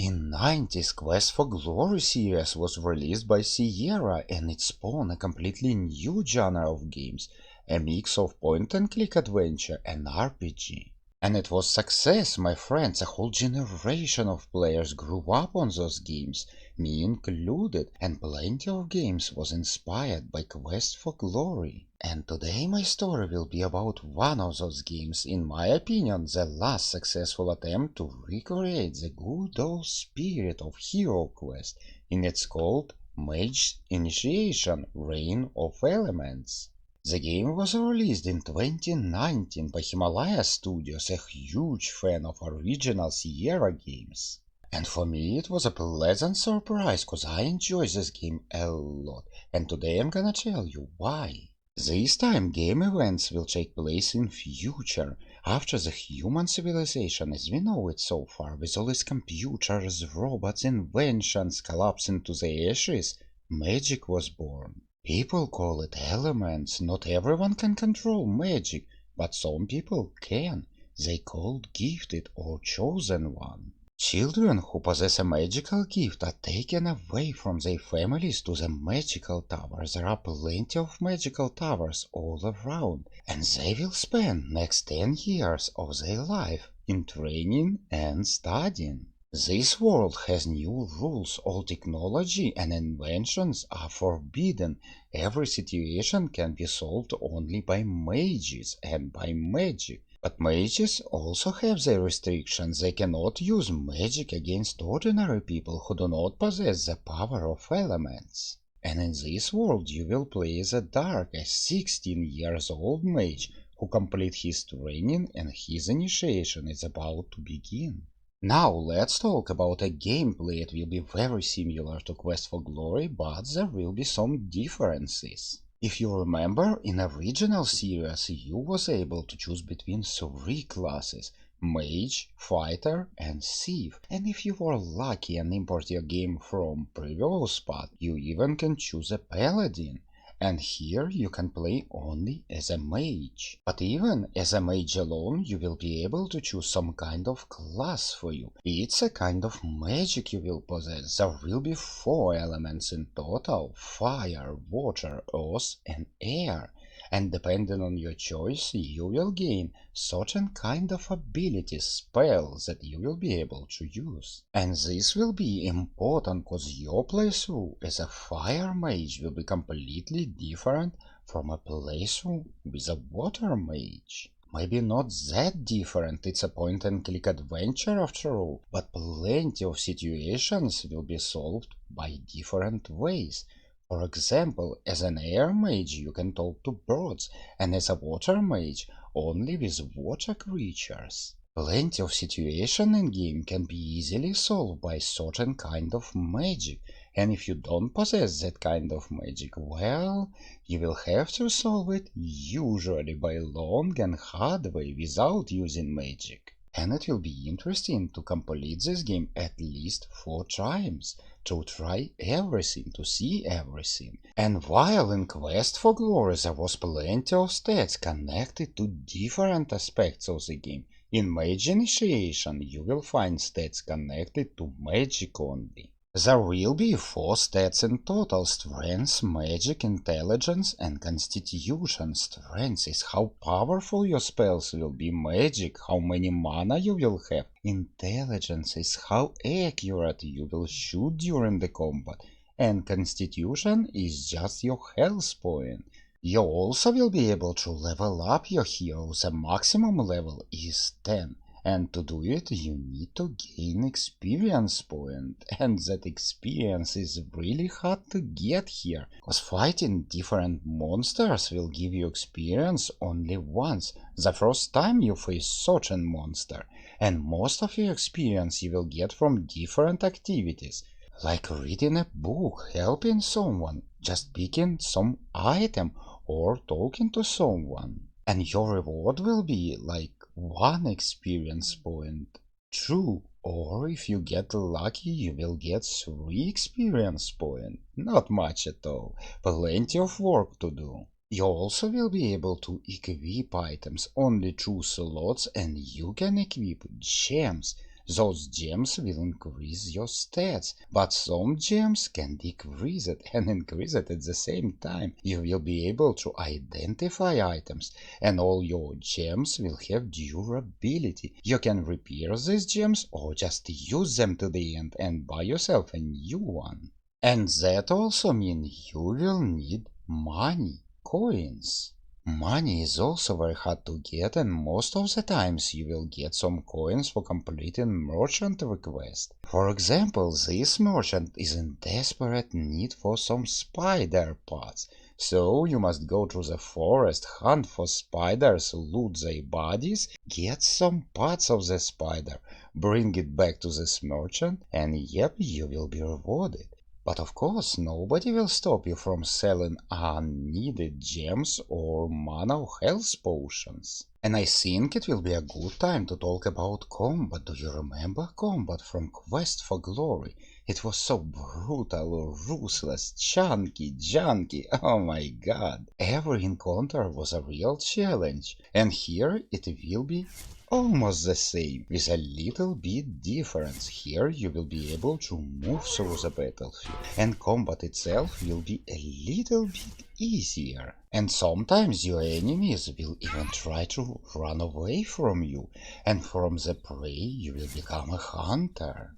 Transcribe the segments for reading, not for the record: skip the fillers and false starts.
In 90s, Quest for Glory series was released by Sierra and it spawned a completely new genre of games, a mix of point-and-click adventure and RPG. And it was success, my friends. A whole generation of players grew up on those games, me included, and plenty of games was inspired by Quest for Glory. And today my story will be about one of those games, in my opinion the last successful attempt to recreate the good old spirit of Hero Quest, and it's called Mage Initiation Reign of Elements. The game was released in 2019 by Himalaya Studios, a huge fan of original Sierra games. And for me it was a pleasant surprise cause I enjoy this game a lot, and today I'm gonna tell you why. This time game events will take place in future, after the human civilization as we know it so far, with all its computers, robots, inventions collapsing to the ashes, magic was born. People call it elements. Not everyone can control magic, but some people can. They called gifted or chosen one. Children who possess a magical gift are taken away from their families to the magical tower. There are plenty of magical towers all around, and they will spend next 10 years of their life in training and studying. This world has new rules, all technology and inventions are forbidden, every situation can be solved only by mages and by magic. But mages also have their restrictions, they cannot use magic against ordinary people who do not possess the power of elements. And in this world you will play as a Dark, a 16 years old mage who complete his training and his initiation is about to begin. Now let's talk about a gameplay. It will be very similar to Quest for Glory, but there will be some differences. If you remember, in original series you was able to choose between 3 classes: Mage, Fighter and Thief, and if you were lucky and import your game from previous spot, you even can choose a Paladin. And here you can play only as a mage. But even as a mage alone you will be able to choose some kind of class for you. It's a kind of magic you will possess. There will be 4 elements in total: fire, water, earth and air. And depending on your choice you will gain certain kind of abilities, spells that you will be able to use. And this will be important cause your playthrough as a fire mage will be completely different from a playthrough with a water mage. Maybe not that different, it's a point-and-click adventure after all, but plenty of situations will be solved by different ways. For example, as an air mage you can talk to birds, and as a water mage only with water creatures. Plenty of situations in game can be easily solved by certain kind of magic, and if you don't possess that kind of magic, well, you will have to solve it usually by long and hard way without using magic. And it will be interesting to complete this game at least 4 times, to try everything, to see everything. And while in Quest for Glory there was plenty of stats connected to different aspects of the game, in Mage Initiation you will find stats connected to magic only. There will be 4 stats in total: Strength, Magic, Intelligence and Constitution. Strength is how powerful your spells will be, Magic how many mana you will have, Intelligence is how accurate you will shoot during the combat, and Constitution is just your health point. You also will be able to level up your hero, the maximum level is 10. And to do it you need to gain experience point, and that experience is really hard to get here, cause fighting different monsters will give you experience only once, the first time you face certain monster, and most of your experience you will get from different activities, like reading a book, helping someone, just picking some item, or talking to someone. And your reward will be like 1 experience point, 2, or if you get lucky you will get 3 experience point. Not much at all, plenty of work to do. You also will be able to equip items, only 2 slots, and you can equip gems. Those gems will increase your stats, but some gems can decrease it and increase it at the same time. You will be able to identify items, and all your gems will have durability. You can repair these gems or just use them to the end and buy yourself a new one. And that also means you will need money, coins. Money is also very hard to get, and most of the times you will get some coins for completing merchant request. For example, this merchant is in desperate need for some spider parts, so you must go to the forest, hunt for spiders, loot their bodies, get some parts of the spider, bring it back to this merchant, and yep, you will be rewarded. But of course, nobody will stop you from selling unneeded gems or mana or health potions. And I think it will be a good time to talk about combat. Do you remember combat from Quest for Glory? It was so brutal, ruthless, chunky, junky, oh my god. Every encounter was a real challenge, and here it will be almost the same, with a little bit difference. Here you will be able to move through the battlefield, and combat itself will be a little bit easier. And sometimes your enemies will even try to run away from you, and from the prey you will become a hunter.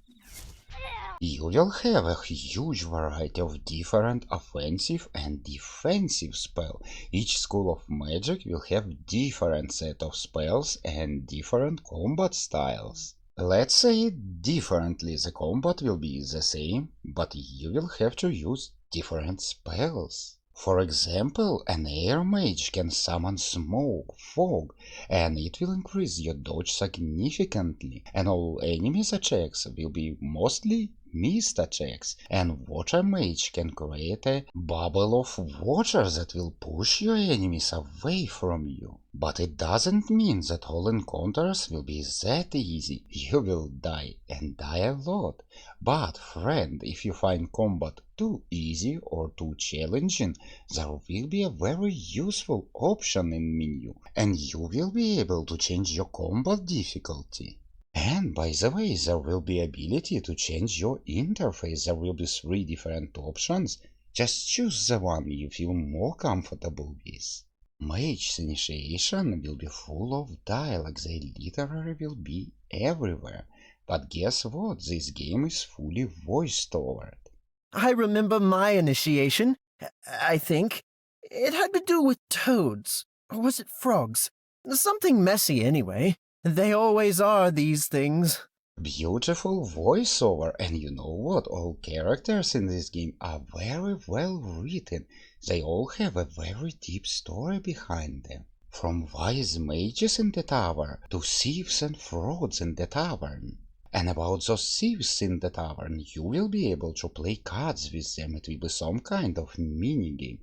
You will have a huge variety of different offensive and defensive spells. Each school of magic will have different set of spells and different combat styles. Let's say it differently, the combat will be the same, but you will have to use different spells. For example, an Air Mage can summon smoke, fog, and it will increase your dodge significantly, and all enemies' attacks will be mostly mist attacks, and Water Mage can create a bubble of water that will push your enemies away from you. But it doesn't mean that all encounters will be that easy. You will die, and die a lot. But friend, if you find combat too easy or too challenging, there will be a very useful option in menu, and you will be able to change your combat difficulty. And by the way, there will be ability to change your interface. There will be 3 different options. Just choose the one you feel more comfortable with. Mage's initiation will be full of dialogue. They literally will be everywhere. But guess what? This game is fully voiced over. I remember my initiation, I think. It had to do with toads. Or was it frogs? Something messy anyway. They always are, these things. Beautiful voiceover, and you know what? All characters in this game are very well written. They all have a very deep story behind them. From wise mages in the tower to thieves and frauds in the tavern. And about those thieves in the tavern, you will be able to play cards with them. It will be some kind of mini-game.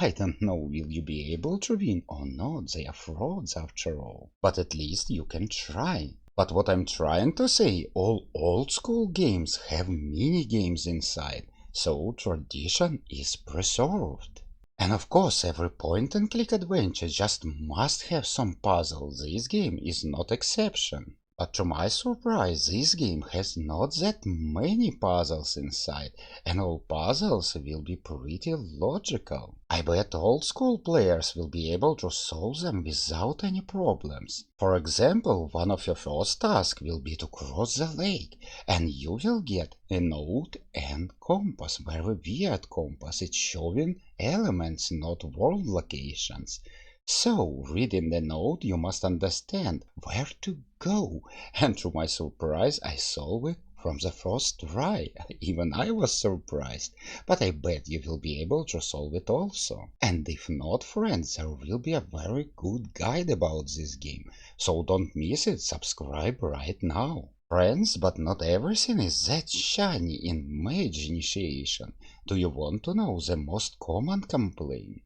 I don't know, will you be able to win or not? They are frauds after all. But at least you can try. But what I'm trying to say, all old school games have mini-games inside, so tradition is preserved. And of course, every point-and-click adventure just must have some puzzle. This game is not exception. But to my surprise, this game has not that many puzzles inside, and all puzzles will be pretty logical. I bet old school players will be able to solve them without any problems. For example, one of your first tasks will be to cross the lake, and you will get a note and compass, very weird compass. It's showing elements, not world locations. So, reading the note, you must understand where to go, and to my surprise, I solved it from the first try. Even I was surprised, but I bet you will be able to solve it also. And if not, friends, there will be a very good guide about this game, so don't miss it, subscribe right now. Friends, but not everything is that shiny in Mage initiation. Do you want to know the most common complaint?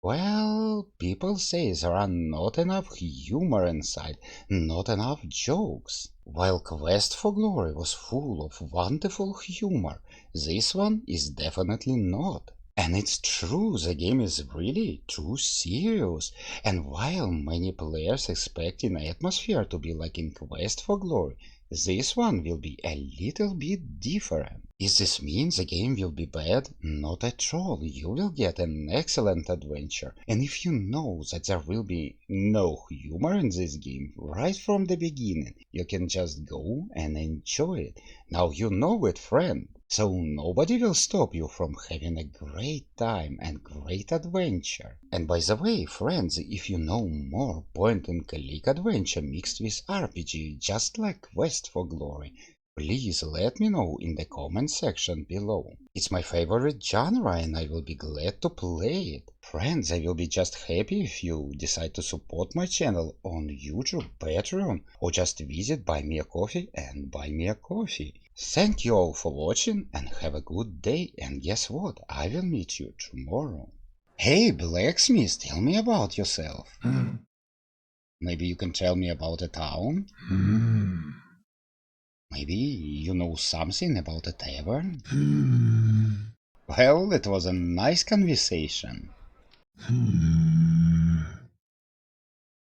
Well, people say there are not enough humor inside, not enough jokes. While Quest for Glory was full of wonderful humor, this one is definitely not. And it's true, the game is really too serious, and while many players expect an atmosphere to be like in Quest for Glory, This one will be a little bit different. Is this mean the game will be bad? Not at all. You will get an excellent adventure. And if you know that there will be no humor in this game right from the beginning, you can just go and enjoy it. Now you know it, friend. So nobody will stop you from having a great time and great adventure. And by the way, friends, if you know more point-and-click adventure mixed with RPG, just like Quest for Glory, please let me know in the comment section below. It's my favorite genre and I will be glad to play it. Friends, I will be just happy if you decide to support my channel on YouTube, Patreon, or just visit Buy Me a Coffee and Buy Me a Coffee. Thank you all for watching and have a good day, and guess what? I will meet you tomorrow. Hey, blacksmith, tell me about yourself. Maybe you can tell me about a town? Maybe you know something about a tavern? Well, it was a nice conversation.